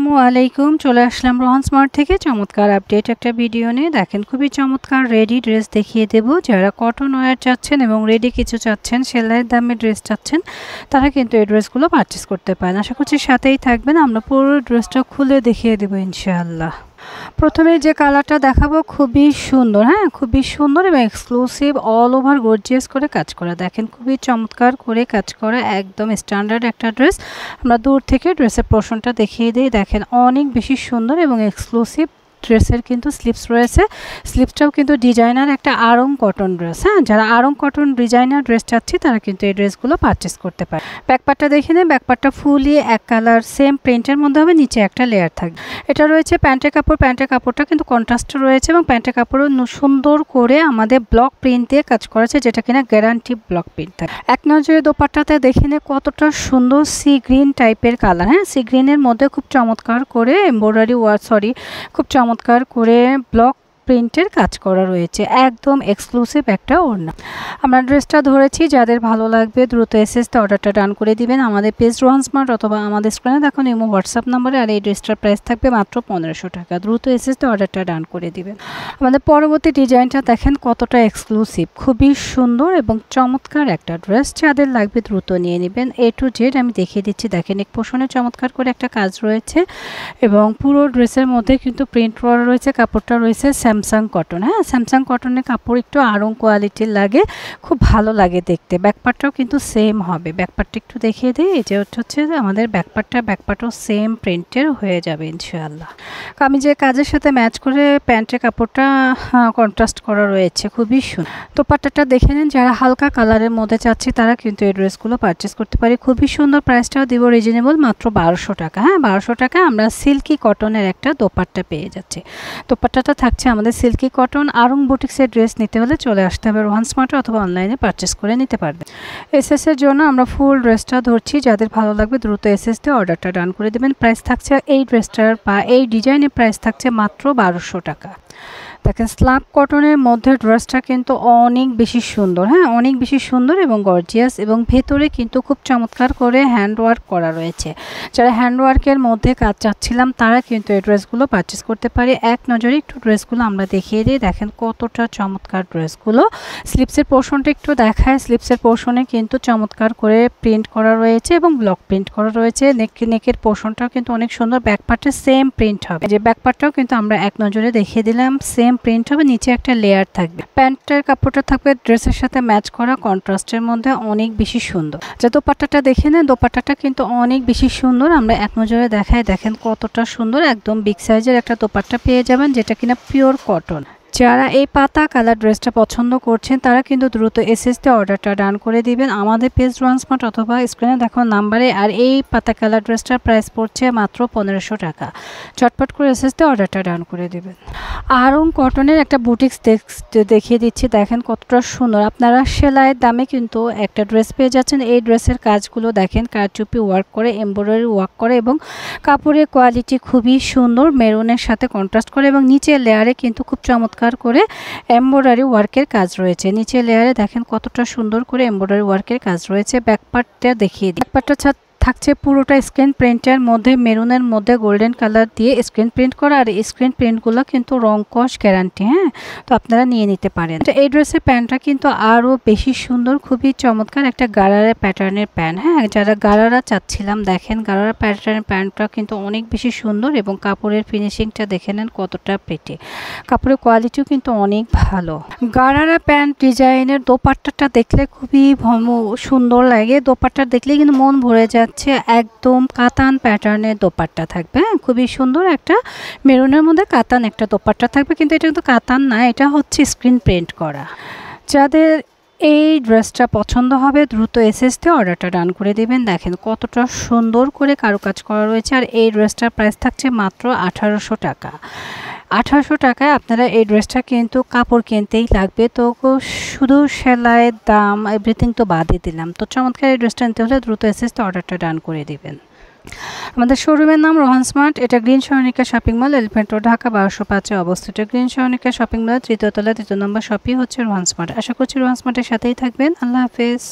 আসসালামু আলাইকুম। চলে আসলাম রোহান স্মার্ট থেকে চমৎকার আপডেট একটা ভিডিও নিয়ে। দেখেন খুবই চমৎকার রেডি ড্রেস দেখিয়ে দেব। যারা কটন ওয়্যার চাচ্ছেন এবং রেডি কিছু চাচ্ছেন, সেলাইয়ের দামে ড্রেস চাচ্ছেন, তারা কিন্তু এই ড্রেসগুলো পারচেস করতে পারেন। আশা করছি সাথেই থাকবেন, আমরা পুরো ড্রেসটা খুলে দেখিয়ে দেবো ইনশাআল্লাহ। প্রথমে যে কালারটা দেখাবো খুবই সুন্দর, খুবই সুন্দর এবং এক্সক্লুসিভ, অল ওভার গর্জিয়াস করে কাজ করা। দেখেন খুবই চমৎকার করে কাজ করা, একদম স্ট্যান্ডার্ড একটা ড্রেস। আমরা দূর থেকে ড্রেসের পোর্শনটা দেখিয়ে দিই। দেখেন অনেক বেশি সুন্দর এবং এক্সক্লুসিভ ড্রেসের কিন্তু স্লিপস রয়েছে। স্লিপসটাও কিন্তু ডিজাইনার একটা আড়ং কটন ড্রেস। যারা আড়ং কটন ডিজাইনার ড্রেস চাচ্ছি তারা কিন্তু এই ড্রেসগুলো পারচেস করতে পারে। ব্যাকপার্টটা দেখে নেই। ব্যাকপার্টটা ফুলি এক কালার সেম প্রিন্টের মধ্যে হবে, নিচে একটা লেয়ার থাকবে। এটা রয়েছে প্যান্টের কাপড়। প্যান্টের কাপড়টা কিন্তু কন্ট্রাস্ট রয়েছে এবং প্যান্টের কাপড়ও সুন্দর করে আমাদের ব্লক প্রিন্ট দিয়ে কাজ করেছে, যেটা কিনা গ্যারান্টি ব্লক প্রিন্ট থাকে। এক নজরে দোপাট্টাতে দেখে নে কতটা সুন্দর সি গ্রিন টাইপের কালার। সি গ্রিনের মধ্যে খুব চমৎকার করে এমব্রয়ডারি খুব চমৎকার করে ব্লক প্রিন্টের কাজ করা রয়েছে, একদম এক্সক্লুসিভ একটা ওড়না। আমরা ড্রেসটা ধরেছি, যাদের ভালো লাগবে দ্রুত এসএসতে অর্ডারটা ডান করে দিবেন আমাদের পেজ রোহান স্মার্ট অথবা আমাদের স্ক্রিনে দেখুন ইমো হোয়াটসঅ্যাপ নাম্বারে। আর এই ড্রেসটার প্রাইস থাকবে মাত্র 1500 টাকা। দ্রুত এসএসতে অর্ডারটা ডান করে দিবেন। আমাদের পরবর্তী ডিজাইনটা দেখেন কতটা এক্সক্লুসিভ, খুবই সুন্দর এবং চমৎকার একটা ড্রেস। যাদের লাগবে দ্রুত নিয়ে নেবেন। এ টু জেড আমি দেখিয়ে দিচ্ছি। দেখেন এক পোর্শনে চমৎকার করে একটা কাজ রয়েছে এবং পুরো ড্রেসের মধ্যে কিন্তু প্রিন্ট করা রয়েছে। কাপড়টা রয়েছে স্যামসাং কটন। স্যামসাং কটনের কাপড় একটু আড়ং কোয়ালিটির লাগে, খুব ভালো লাগে দেখতে। ব্যাকপার্টটাও কিন্তু সেম হবে। ব্যাকপার্টটা একটু দেখিয়ে দিই। এই যে হচ্ছে যে আমাদের ব্যাকপার্টও সেম প্রিন্টের হয়ে যাবে ইনশাআল্লাহ। আমি যে কাজের সাথে ম্যাচ করে প্যান্টের কাপড়টা কন্ট্রাস্ট করা রয়েছে, খুবই সুন্দর। দোপাট্টাটা দেখে নিন। যারা হালকা কালারের মধ্যে চাচ্ছে তারা কিন্তু এই ড্রেসগুলো পারচেস করতে পারে। খুবই সুন্দর। প্রাইসটাও দিব রিজনেবল, মাত্র 1200 টাকা। 1200 টাকা আমরা সিল্কি কটনের একটা দোপাট্টা পেয়ে যাচ্ছি। দোপাট্টাটা থাকছে আমাদের সিল্কি কটন। আড়ং বুটিক্সের ড্রেস নিতে হলে চলে আসতে হবে রোহান স্মার্টে অথবা অনলাইনে পারচেস করে নিতে পারবে। এসএসের জন্য আমরা ফুল ড্রেসটা ধরছি, যাদের ভালো লাগবে দ্রুত এসএস দিয়ে অর্ডারটা ডান করে দেবেন। প্রাইস থাকছে এই ড্রেসটার বা এই ডিজাইনের প্রাইস থাকছে মাত্র 1200 টাকা। দেখেন স্ল্যাব কটনের মধ্যে ড্রেসটা কিন্তু অনেক বেশি সুন্দর, অনেক বেশি সুন্দর এবং গর্জিয়াস, এবং ভেতরে কিন্তু খুব চমৎকার করে হ্যান্ডওয়ার্ক করা রয়েছে। যারা হ্যান্ডওয়ার্কের মধ্যে কাজ চাচ্ছিলাম তারা কিন্তু এই ড্রেসগুলো পারচেস করতে পারে। এক নজরে একটু ড্রেসগুলো আমরা দেখিয়ে দিই। দেখেন কতটা চমৎকার ড্রেসগুলো। স্লিপসের পোর্শনটা একটু দেখায়। স্লিপসের পোর্শনে কিন্তু চমৎকার করে প্রিন্ট করা রয়েছে এবং ব্লক প্রিন্ট করা রয়েছে। নেকের পোর্শনটাও কিন্তু অনেক সুন্দর। ব্যাকপার্টে সেম প্রিন্ট হবে। যে ব্যাকপার্টটাও কিন্তু আমরা এক নজরে দেখিয়ে দিলাম, সেম প্রিন্ট হবে, নিচে একটা লেয়ার থাকবে। প্যান্টের কাপড়টা থাকবে ড্রেসের সাথে ম্যাচ করা, কন্ট্রাস্টের মধ্যে অনেক বেশি সুন্দর। যে দোপাট্টাটা দেখে নেন। দোপাট্টাটা কিন্তু অনেক বেশি সুন্দর। আমরা এক নজরে দেখাই। দেখেন কতটা সুন্দর, একদম বিগ সাইজের একটা দোপাট্টা পেয়ে যাবেন, যেটা কিনা পিওর কটন। যারা এই পাতা কালার ড্রেসটা পছন্দ করছেন তারা কিন্তু দ্রুত এসএসতে অর্ডারটা ডান করে দিবেন আমাদের পেজ রোহান স্মার্ট অথবা স্ক্রিনে দেখো নাম্বারে। আর এই পাতা কালার ড্রেসটার প্রাইস পড়ছে মাত্র 1500 টাকা। চটপট করে এসএসতে অর্ডারটা ডান করে দিবেন। আড়ং কটনের একটা বুটিক্স দেখিয়ে দিচ্ছি। দেখেন কতটা সুন্দর। আপনারা সেলাইয়ের দামে কিন্তু একটা ড্রেস পেয়ে যাচ্ছেন। এই ড্রেসের কাজগুলো দেখেন কারচুপি ওয়ার্ক করে, এমব্রয়ডারি ওয়ার্ক করে এবং কাপড়ের কোয়ালিটি খুবই সুন্দর, মেরুনের সাথে কন্ট্রাস্ট করে এবং নিচের লেয়ারে কিন্তু খুব চমৎকার করে এমব্রয়ডারি ওয়ার্কের কাজ রয়েছে। নিচে লেয়ারে দেখেন কতটা সুন্দর করে এমব্রয়ডারি ওয়ার্কের কাজ রয়েছে। ব্যাকপার্টটা দেখিয়ে দিই। ব্যাকপার্টটা থাকছে পুরোটা স্ক্রিন প্রিন্টের মধ্যে, মেরুনের মধ্যে গোল্ডেন কালার দিয়ে স্ক্রিন প্রিন্ট করা। আর স্ক্রিন প্রিন্টগুলো কিন্তু রং কস গ্যারান্টি। তো আপনারা নিয়ে নিতে পারেন। এই ড্রেসের প্যান্টটা কিন্তু আরও বেশি সুন্দর, খুবই চমৎকার একটা গারারা প্যাটার্নের প্যান্ট। যারা গারারা চাচ্ছিলাম, দেখেন গারারা প্যাটার্নের প্যান্টটা কিন্তু অনেক বেশি সুন্দর এবং কাপড়ের ফিনিশিংটা দেখে নেন কতটা প্রিটি। কাপড়ের কোয়ালিটিও কিন্তু অনেক ভালো। গারারা প্যান্ট ডিজাইনের দোপাট্টাটা দেখলে খুবই সুন্দর লাগে। দোপাট্টা দেখলে কিন্তু মন ভরে যায়। একদম কাতান প্যাটার্নের দোপাট্টা থাকবে। খুবই সুন্দর একটা মেরুনের মধ্যে কাতান একটা দোপাট্টা থাকবে, কিন্তু এটা কিন্তু কাতান না, এটা হচ্ছে স্ক্রিন প্রিন্ট করা। যাদের এই ড্রেসটা পছন্দ হবে দ্রুত এসএসতে অর্ডারটা ডান করে দিবেন। দেখেন কতটা সুন্দর করে কারুকাজ করা রয়েছে। আর এই ড্রেসটার প্রাইস থাকছে মাত্র 1800 টাকা। 1800 টাকায় আপনারা এই ড্রেসটা কিন্তু কাপড় কিনতেই লাগবে। তো শুধু সেলাইয়ের দাম এভরিথিং তো বাদই দিলাম। তো চমৎকার এই ড্রেসটা নিতে হলে দ্রুত এসএসতে অর্ডারটা ডান করে দিবেন। আমাদের শোরুমের নাম রোহান স্মার্ট। এটা green Saranika shopping mall, elephant road, Dhaka 1205-এ অবস্থিত। গ্রিন সরণিকা শপিং মল 3য় তলা 3 নম্বর শপই হচ্ছে রোহান স্মার্ট। আশা করছি রোহান স্মার্টের সাথেই থাকবেন। আল্লাহ হাফেজ।